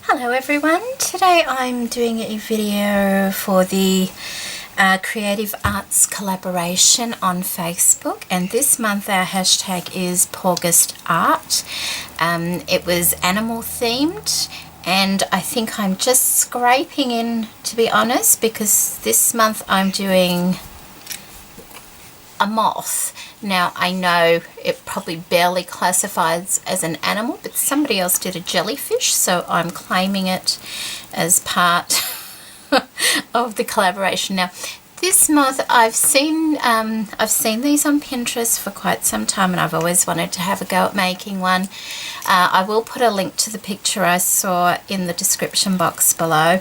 Hello everyone, today I'm doing a video for the Creative Arts collaboration on Facebook, and this month our hashtag is pawgustart. It was animal themed, and I think I'm just scraping in, to be honest, because this month I'm doing a moth. Now I know it probably barely classifies as an animal, but somebody else did a jellyfish, so I'm claiming it as part of the collaboration. Now this moth, I've seen these on Pinterest for quite some time, and I've always wanted to have a go at making one. I will put a link to the picture I saw in the description box below.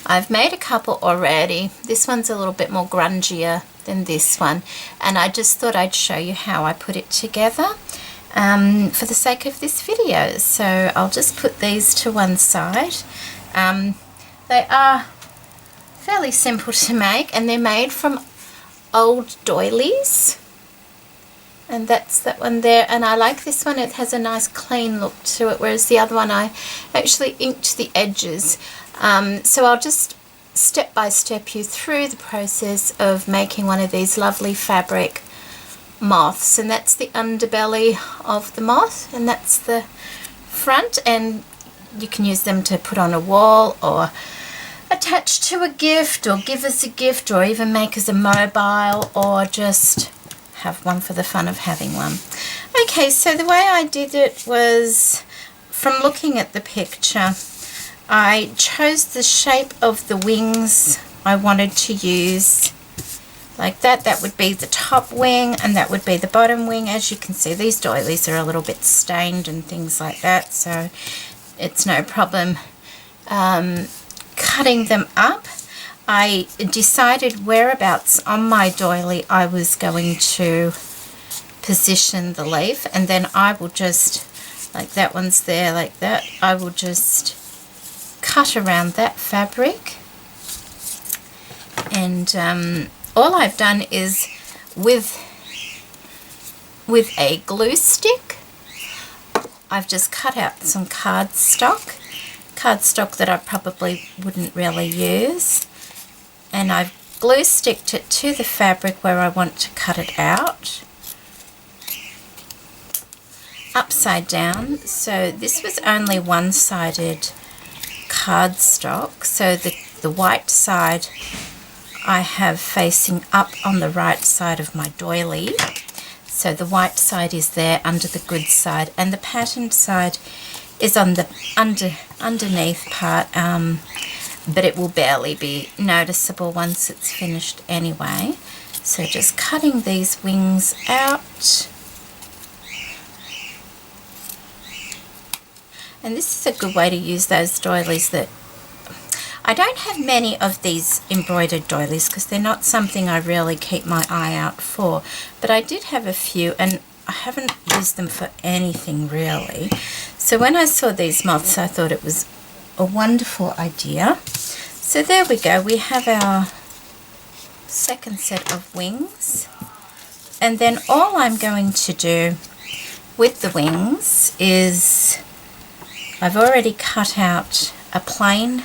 I've made a couple already. This one's a little bit more grungier than this one, and I just thought I'd show you how I put it together for the sake of this video. So I'll just put these to one side. They are fairly simple to make, and they're made from old doilies, and that's that one there. And I like this one, it has a nice clean look to it, whereas the other one I actually inked the edges. So I'll just step by step you through the process of making one of these lovely fabric moths. And that's the underbelly of the moth, and that's the front, and you can use them to put on a wall or attach to a gift or give as a gift, or even make as a mobile, or just have one for the fun of having one. Okay, so the way I did it was, from looking at the picture, I chose the shape of the wings I wanted to use like that. That would be the top wing, and that would be the bottom wing. As you can see, these doilies are a little bit stained and things like that, so it's no problem cutting them up. I decided whereabouts on my doily I was going to position the leaf, and then I will just, like that one's there like that, I will just cut around that fabric. And all I've done is with a glue stick, I've just cut out some cardstock that I probably wouldn't really use, and I've glue sticked it to the fabric where I want to cut it out, upside down. So this was only one-sided cardstock, so the white side I have facing up on the right side of my doily. So the white side is there under the good side, and the patterned side is on the underneath part, but it will barely be noticeable once it's finished anyway. So just cutting these wings out. And this is a good way to use those doilies that I don't have many of these embroidered doilies, because they're not something I really keep my eye out for, but I did have a few, and I haven't used them for anything really. So when I saw these moths, I thought it was a wonderful idea. So there we go, we have our second set of wings, and then all I'm going to do with the wings is, I've already cut out a plain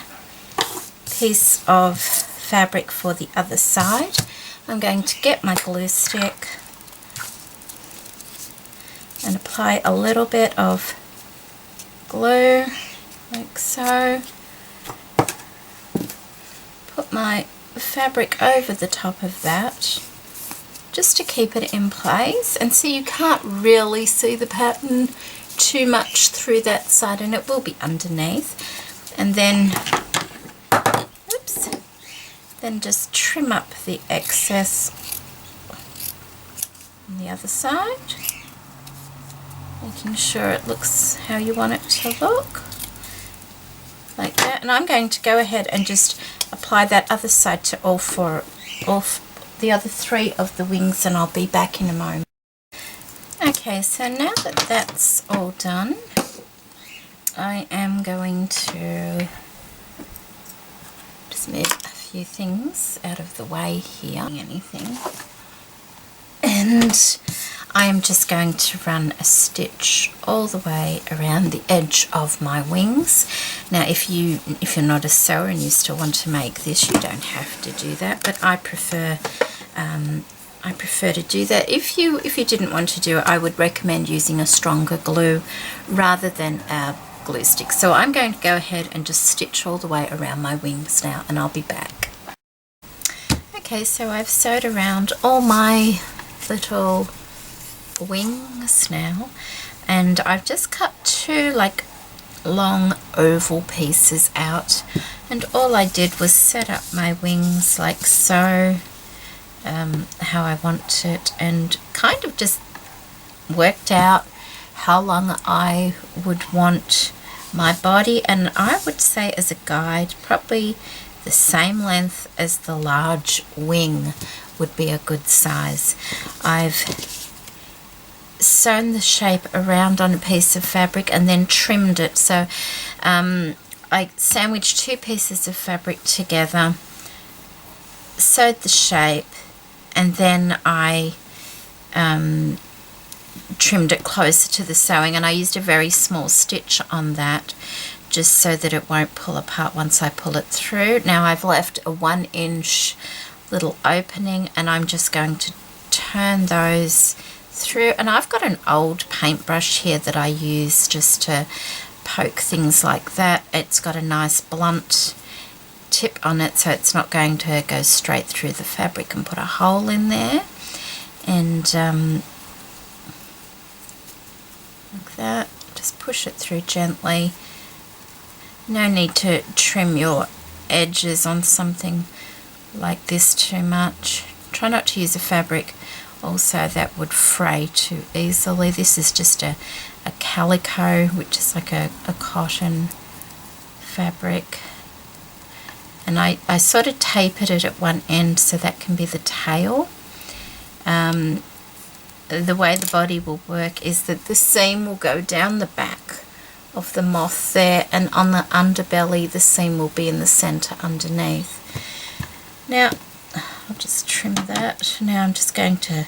piece of fabric for the other side. I'm going to get my glue stick and apply a little bit of glue like so. Put my fabric over the top of that just to keep it in place, and so you can't really see the pattern too much through that side, and it will be underneath. And then then just trim up the excess on the other side, making sure it looks how you want it to look, like that. And I'm going to go ahead and just apply that other side to all the other three of the wings, and I'll be back in a moment. Okay, so now that that's all done, I am going to just move a few things out of the way here. And I am just going to run a stitch all the way around the edge of my wings. Now if you're not a sewer and you still want to make this, you don't have to do that, but I prefer to do that. If you didn't want to do it, I would recommend using a stronger glue rather than a glue stick. So I'm going to go ahead and just stitch all the way around my wings now, and I'll be back. Okay, so I've sewed around all my little wings now, and I've just cut two like long oval pieces out, and all I did was set up my wings like so, how I want it, and kind of just worked out how long I would want my body, and I would say as a guide probably the same length as the large wing would be a good size. I've sewn the shape around on a piece of fabric and then trimmed it. So I sandwiched two pieces of fabric together, sewed the shape, and then I trimmed it closer to the sewing, and I used a very small stitch on that just so that it won't pull apart once I pull it through. Now I've left a 1-inch little opening, and I'm just going to turn those through, and I've got an old paintbrush here that I use just to poke things like that. It's got a nice blunt tip on it, so it's not going to go straight through the fabric and put a hole in there. And like that, just push it through gently. No need to trim your edges on something like this too much. Try not to use a fabric also that would fray too easily. This is just a calico, which is like a cotton fabric, and I sort of tapered it at one end so that can be the tail. The way the body will work is that the seam will go down the back of the moth there, and on the underbelly the seam will be in the center underneath. Now I'll just trim that. Now I'm just going to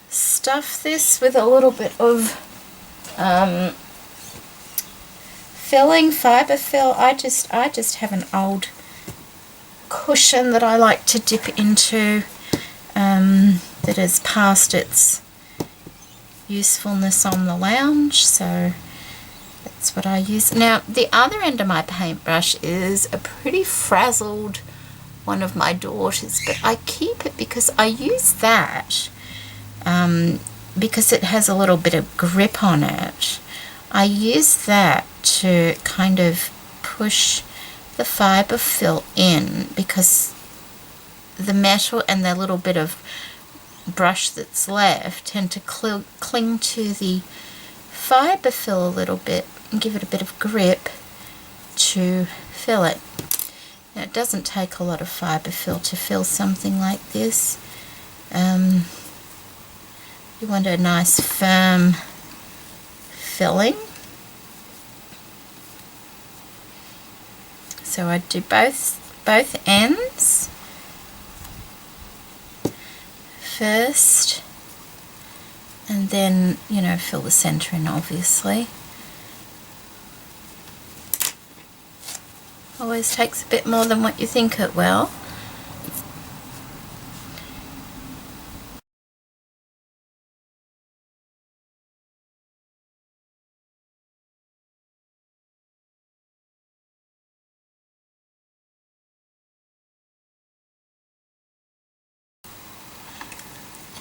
stuff this with a little bit of filling, fiber fill. I just have an old cushion that I like to dip into that has passed its usefulness on the lounge, so that's what I use. Now the other end of my paintbrush is a pretty frazzled one of my daughters, but I keep it because I use that because it has a little bit of grip on it. I use that to kind of push the fiber fill in, because the metal and the little bit of brush that's left tend to cling to the fiber fill a little bit and give it a bit of grip to fill it. Now it doesn't take a lot of fiber fill to fill something like this. You want a nice firm filling. So I do both ends first, and then, you know, fill the center in, obviously. Always takes a bit more than what you think it will.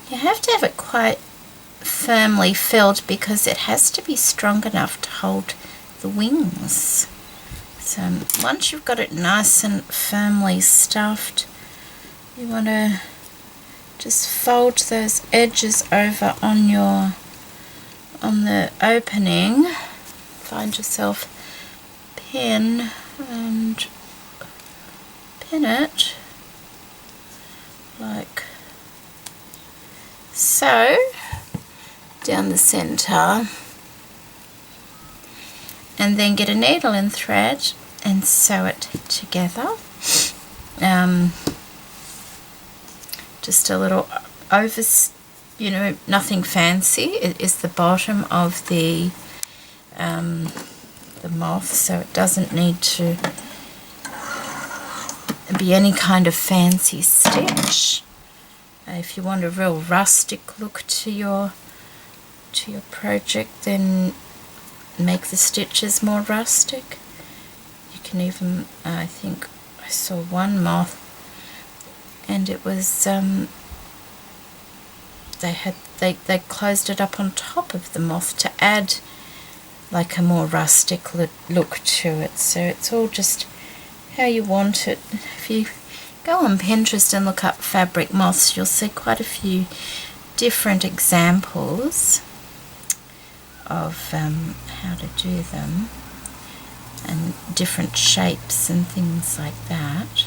You have to have it quite firmly filled because it has to be strong enough to hold the wings. So once you've got it nice and firmly stuffed, you want to just fold those edges over on the opening. Find yourself pin and pin it like so down the center, and then get a needle and thread and sew it together. Just a little nothing fancy. It is the bottom of the moth, so it doesn't need to be any kind of fancy stitch. If you want a real rustic look to your project, then make the stitches more rustic. You can even, I think I saw one moth, and it was they closed it up on top of the moth to add like a more rustic look to it. So it's all just how you want it. If you go on Pinterest and look up fabric moths, you'll see quite a few different examples of how to do them, and different shapes and things like that.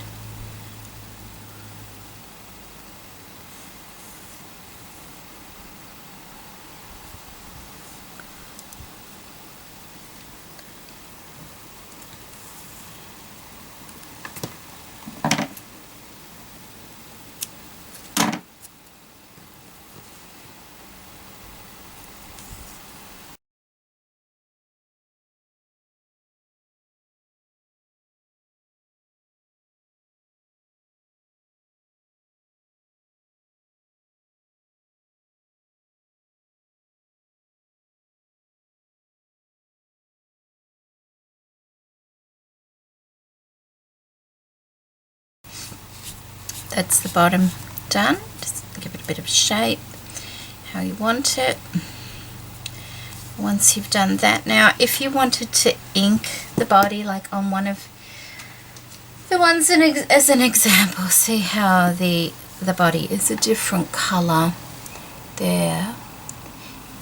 That's the bottom done. Just give it a bit of shape how you want it. Once you've done that, now if you wanted to ink the body, like on one of the ones as an example, see how the body is a different color there.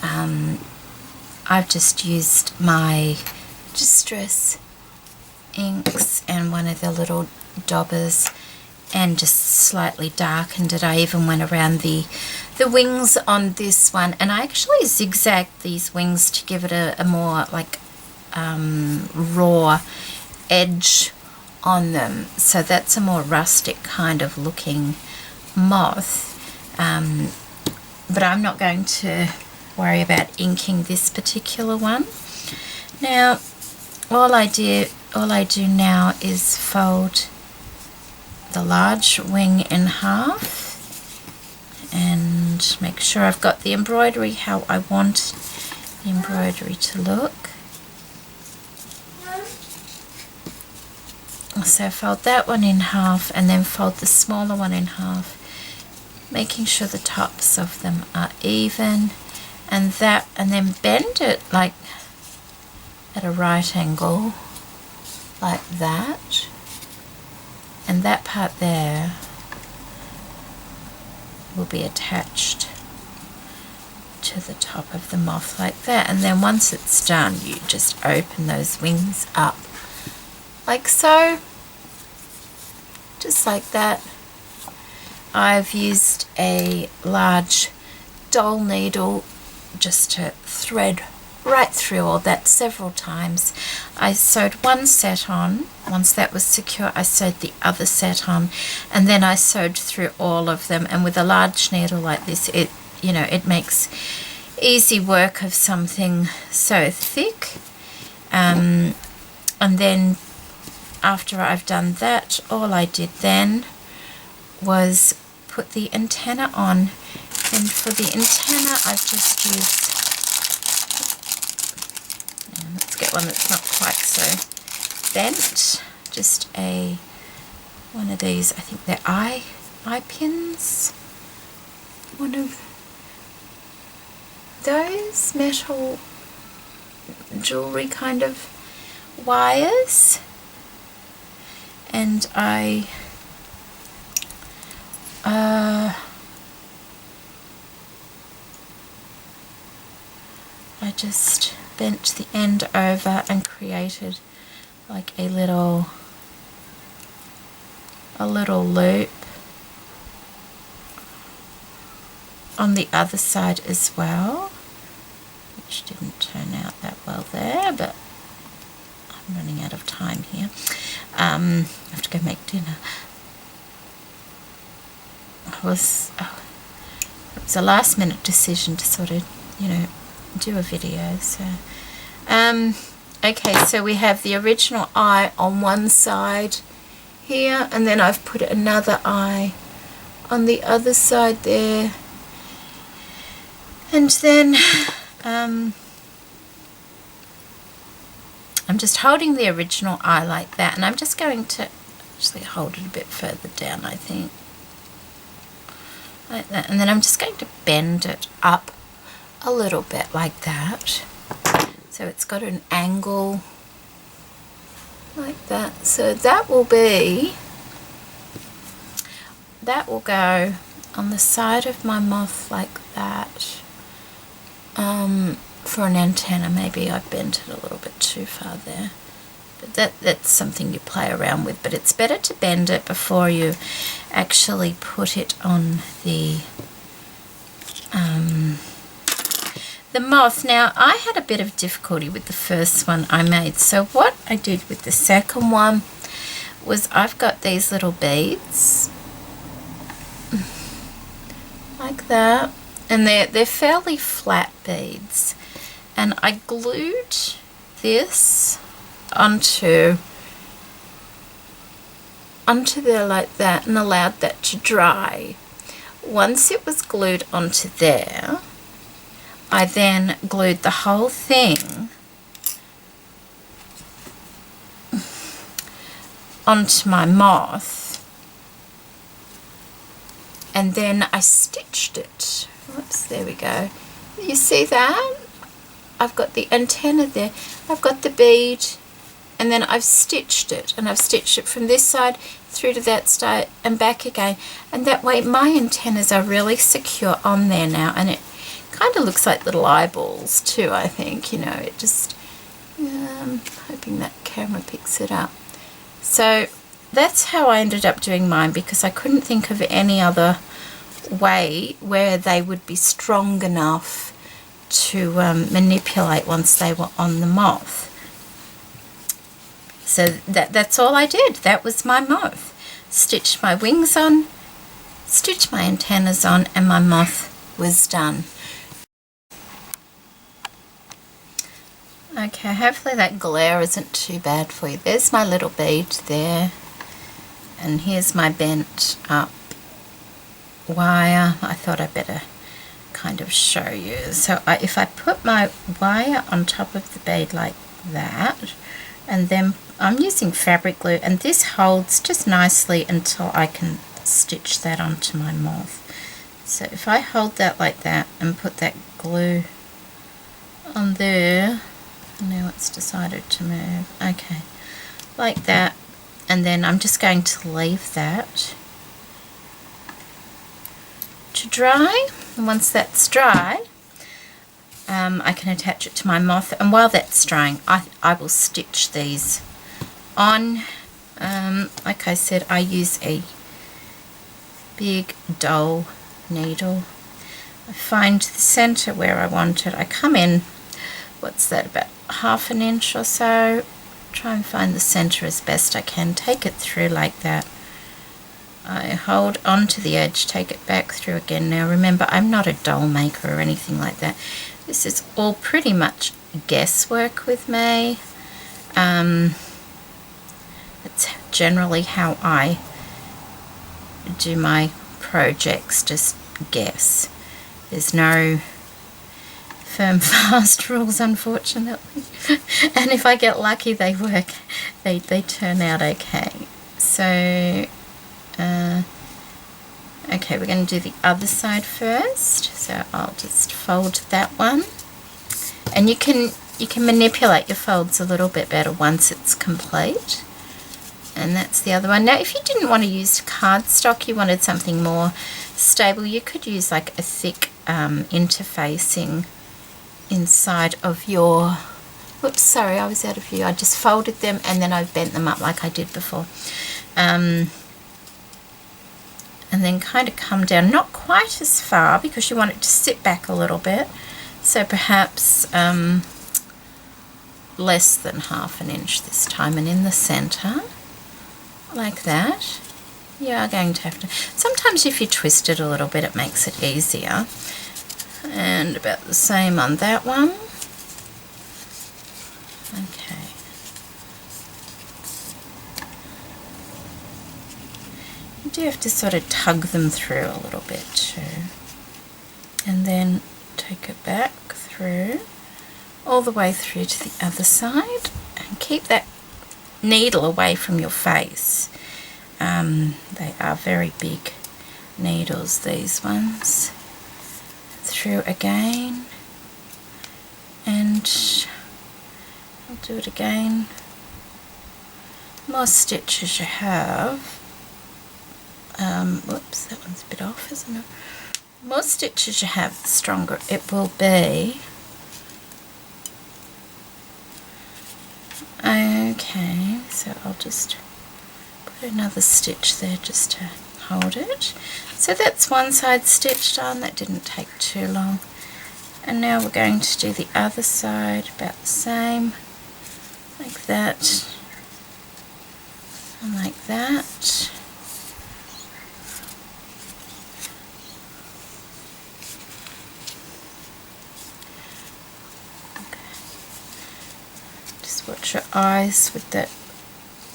I've just used my Distress inks and one of the little daubers and just slightly darkened it. I even went around the wings on this one, and I actually zigzagged these wings to give it a more like raw edge on them. So that's a more rustic kind of looking moth. But I'm not going to worry about inking this particular one. Now all I do now is fold the large wing in half and make sure I've got the embroidery how I want the embroidery to look. So fold that one in half and then fold the smaller one in half, making sure the tops of them are even, and then bend it like at a right angle like that, and that part there will be attached to the top of the moth like that. And then once it's done, you just open those wings up like so, just like that. I've used a large doll needle just to thread right through all that several times. I sewed one set on. Once that was secure, I sewed the other set on, and then I sewed through all of them. And with a large needle like this, it makes easy work of something so thick. And then after I've done that, all I did then was put the antenna on, and for the antenna I've just used, let's get one that's not quite so bent, just one of these, I think they're eye pins, one of those metal jewelry kind of wires, and I just bent the end over and created like a little loop on the other side as well, which didn't turn out that well there, but I'm running out of time here. I have to go make dinner. It's was a last minute decision to sort of, you know, do a video. So okay, so we have the original eye on one side here, and then I've put another eye on the other side there, and then I'm just holding the original eye like that, and I'm just going to actually hold it a bit further down, I think, like that, and then I'm just going to bend it up a little bit like that, so it's got an angle like that. So that will go on the side of my moth like that. For an antenna, maybe I bent it a little bit too far there, but that's something you play around with, but it's better to bend it before you actually put it on the moth. Now, I had a bit of difficulty with the first one I made, so what I did with the second one was I've got these little beads like that, and they're fairly flat beads, and I glued this onto there like that and allowed that to dry. Once it was glued onto there, I then glued the whole thing onto my moth, and then I stitched it. Whoops, there we go. You see that? I've got the antenna there, I've got the bead, and then I've stitched it, and I've stitched it from this side through to that side and back again, and that way my antennas are really secure on there now, and it kind of looks like little eyeballs too, I think, you know, it just, I'm hoping that camera picks it up. So that's how I ended up doing mine, because I couldn't think of any other way where they would be strong enough to manipulate once they were on the moth. So that's all I did. That was my moth. Stitched my wings on, stitched my antennas on, and my moth was done. Okay, hopefully that glare isn't too bad for you. There's my little bead there, and here's my bent up wire. I thought I'd better kind of show you. So if I put my wire on top of the bead like that, and then I'm using fabric glue, and this holds just nicely until I can stitch that onto my moth. So if I hold that like that and put that glue on there, now it's decided to move, okay, like that, and then I'm just going to leave that to dry, and once that's dry, I can attach it to my moth, and while that's drying I will stitch these on. Like I said, I use a big dull needle. I find the center where I want it. I come in, what's that, about ½ an inch or so, try and find the center as best I can, take it through like that. I hold on to the edge, take it back through again. Now remember, I'm not a doll maker or anything like that. This is all pretty much guesswork with me. It's generally how I do my projects, just guess. There's no firm, fast rules, unfortunately. And if I get lucky, they work. They turn out okay. So, okay, we're going to do the other side first. So I'll just fold that one, and you can manipulate your folds a little bit better once it's complete. And that's the other one. Now, if you didn't want to use cardstock, you wanted something more stable, you could use like a thick interfacing inside of your, whoops, sorry, I was out of view. I just folded them and then I bent them up like I did before. And then kind of come down, not quite as far because you want it to sit back a little bit. So perhaps less than ½ an inch this time, and in the center, like that. You are going to have to. Sometimes if you twist it a little bit, it makes it easier. And about the same on that one. Okay. You do have to sort of tug them through a little bit too. And then take it back through, all the way through to the other side, and keep that needle away from your face. They are very big needles, these ones. Through again, and I'll do it again. More stitches you have. Whoops, that one's a bit off, isn't it? More stitches you have, the stronger it will be. Okay, so I'll just put another stitch there just to hold it. So that's one side stitched on. That didn't take too long. And now we're going to do the other side about the same, like that and like that. Just watch your eyes with that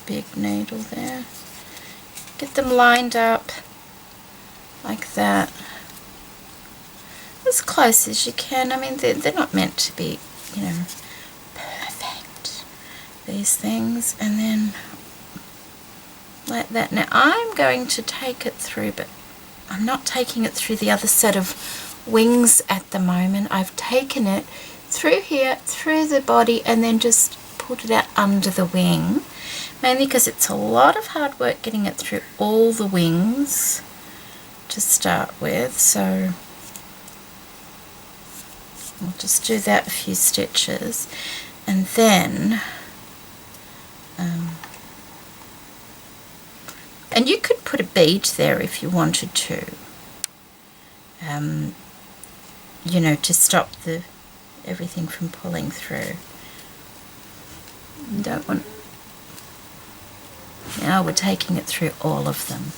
big needle there. Get them lined up like that, as close as you can. I mean, they're not meant to be, you know, perfect, these things. And then like that. Now I'm going to take it through, but I'm not taking it through the other set of wings at the moment. I've taken it through here, through the body, and then just put it out under the wing, mainly because it's a lot of hard work getting it through all the wings to start with. So I'll just do that a few stitches, and then and you could put a bead there if you wanted to, you know, to stop everything from pulling through. You don't want. Now we're taking it through all of them.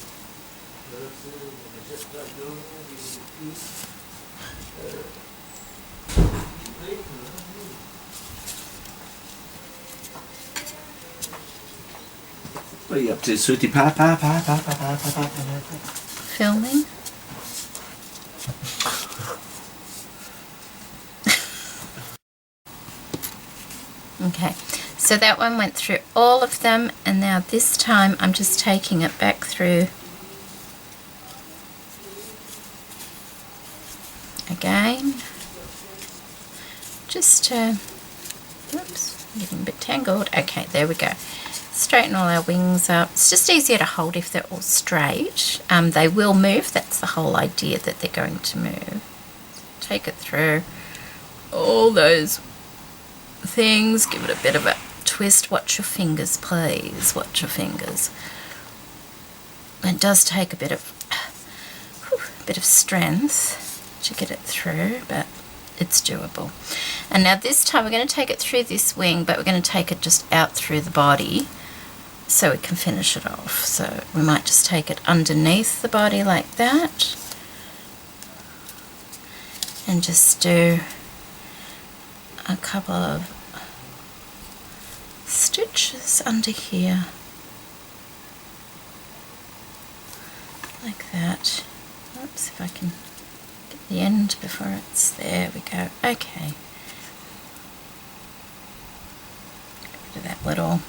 What are you up to, sweetie pie? Filming. Okay, so that one went through all of them, and now this time I'm just taking it back through again, just to, oops, I'm getting a bit tangled. Okay, there we go. Straighten all our wings up. It's just easier to hold if they're all straight. They will move. That's the whole idea, that they're going to move. Take it through all those things. Give it a bit of a twist. Watch your fingers, please. Watch your fingers. It does take a bit of strength to get it through, but it's doable. And now this time we're going to take it through this wing, but we're going to take it just out through the body so we can finish it off. So we might just take it underneath the body like that, and just do a couple of stitches under here like that. Oops, if I can get the end before it's there. We go. Okay, get rid of that little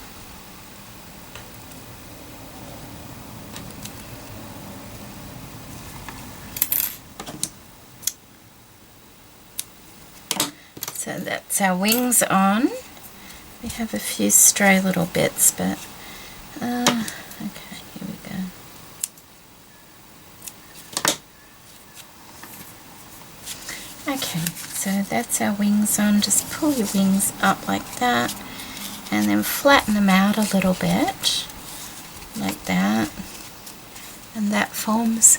so that's our wings on. We have a few stray little bits, but okay, here we go. Okay, so that's our wings on. Just pull your wings up like that, and then flatten them out a little bit, like that. And that forms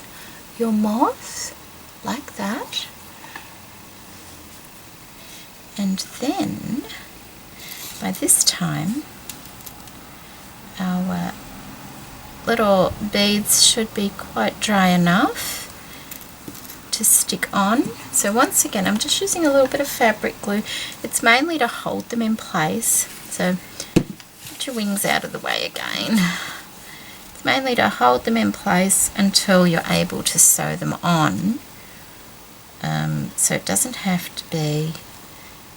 your moth, like that. And then, by this time, our little beads should be quite dry enough to stick on. So once again, I'm just using a little bit of fabric glue. It's mainly to hold them in place. So get your wings out of the way again. It's mainly to hold them in place until you're able to sew them on. So it doesn't have to be,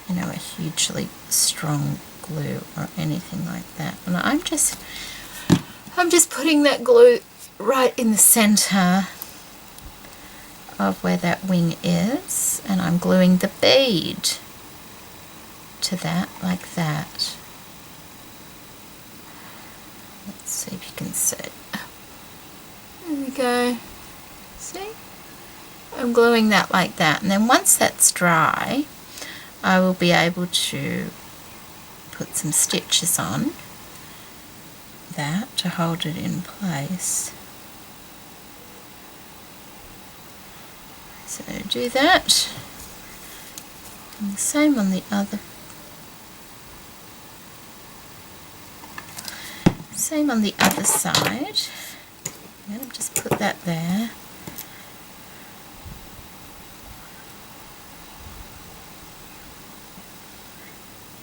you know, a hugely strong glue or anything like that. And I'm just putting that glue right in the center of where that wing is, and I'm gluing the bead to that like that. Let's see if you can see. There we go. See? I'm gluing that like that, and then once that's dry, I will be able to put some stitches on that to hold it in place. So do that, and the same on the other. Same on the other side. I'm going to just put that there.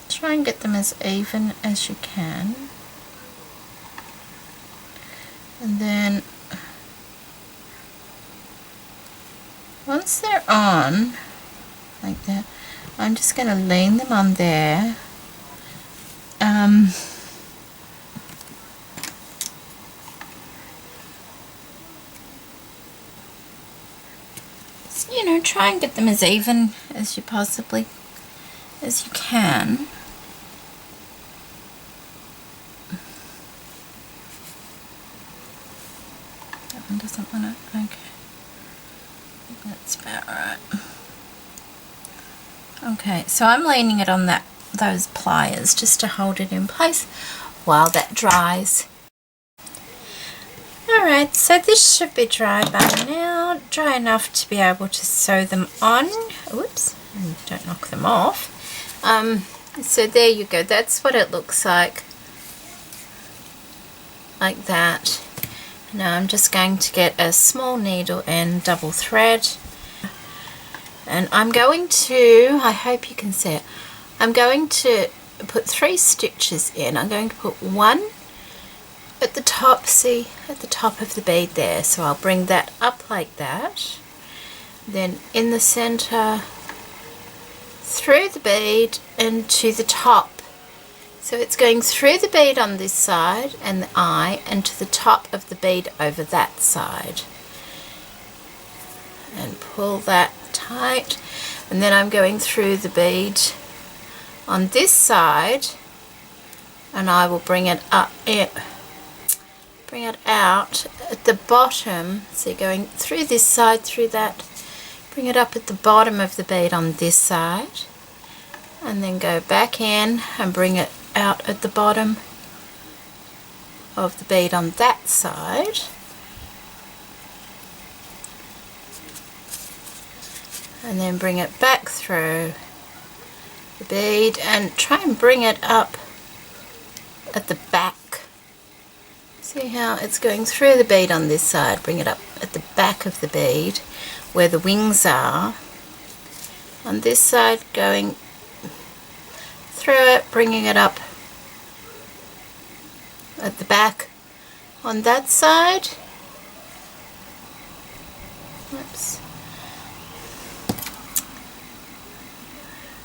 Try and get them as even as you can. And then once they're on, like that, I'm just going to lean them on there. You know, try and get them as even as you possibly as you can. That one doesn't want to. Okay, that's about right. Okay, so I'm leaning it on those pliers just to hold it in place while that dries. Alright, so this should be dry by now, dry enough to be able to sew them on. Whoops, don't knock them off. So there you go, that's what it looks like that. Now I'm just going to get a small needle and double thread, and I'm going to, I hope you can see it, I'm going to put 3 stitches in. I'm going to put one at the top, see, at the top of the bead there, so I'll bring that up like that, then in the center, through the bead and to the top. So it's going through the bead on this side and the eye, and to the top of the bead over that side, and pull that tight, and then I'm going through the bead on this side, and I will bring it up, bring it out at the bottom. So going through this side, through that, bring it up at the bottom of the bead on this side, and then go back in and bring it out at the bottom of the bead on that side, and then bring it back through the bead and try and bring it up at the back. See how it's going through the bead on this side, bring it up at the back of the bead where the wings are. On this side, going through it, bringing it up at the back on that side. Oops.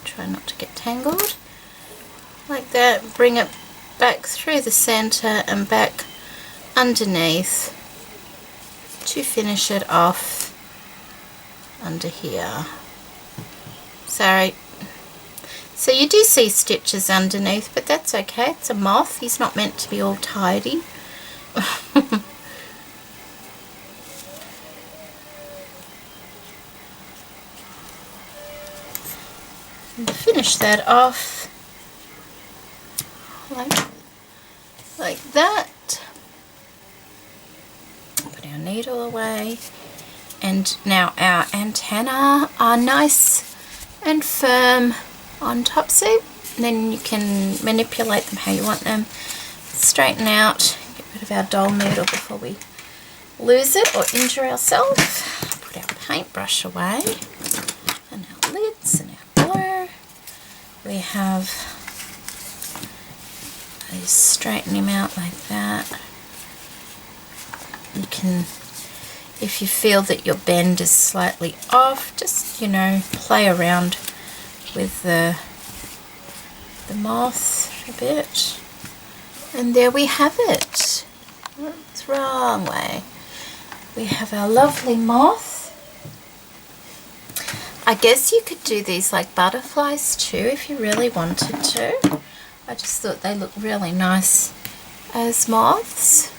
Try not to get tangled. Like that, bring it back through the center and back underneath to finish it off under here. Sorry. So you do see stitches underneath, but that's okay. It's a moth. He's not meant to be all tidy. And finish that off like that. Put our needle away, and now our antennae are nice and firm on top, so then you can manipulate them how you want them. Straighten out, get bit of our doll noodle before we lose it or injure ourselves. Put our paintbrush away and our lids and our glue. We have, I just straighten him out like that. You can, if you feel that your bend is slightly off, just, you know, play around with the moth a bit. And there we have it. It's wrong way. We have our lovely moth. I guess you could do these like butterflies too if you really wanted to. I just thought they look really nice as moths.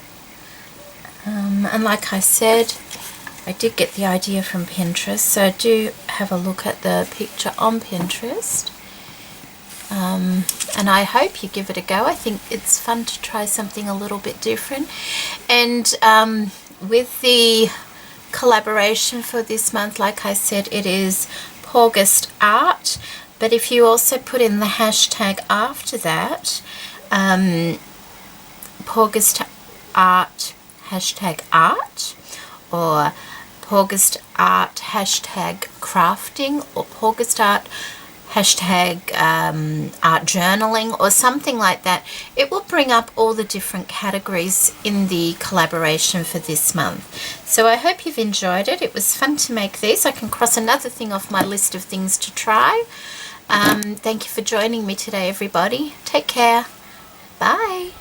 And like I said, I did get the idea from Pinterest, so do have a look at the picture on Pinterest. And I hope you give it a go. I think it's fun to try something a little bit different. And with the collaboration for this month, like I said, it is pawgustart. But if you also put in the hashtag after that, pawgustart hashtag art, or pawgustart hashtag crafting, or pawgustart hashtag art journaling, or something like that, it will bring up all the different categories in the collaboration for this month. So I hope you've enjoyed it. It was fun to make these. I can cross another thing off my list of things to try. Thank you for joining me today, everybody. Take care. Bye.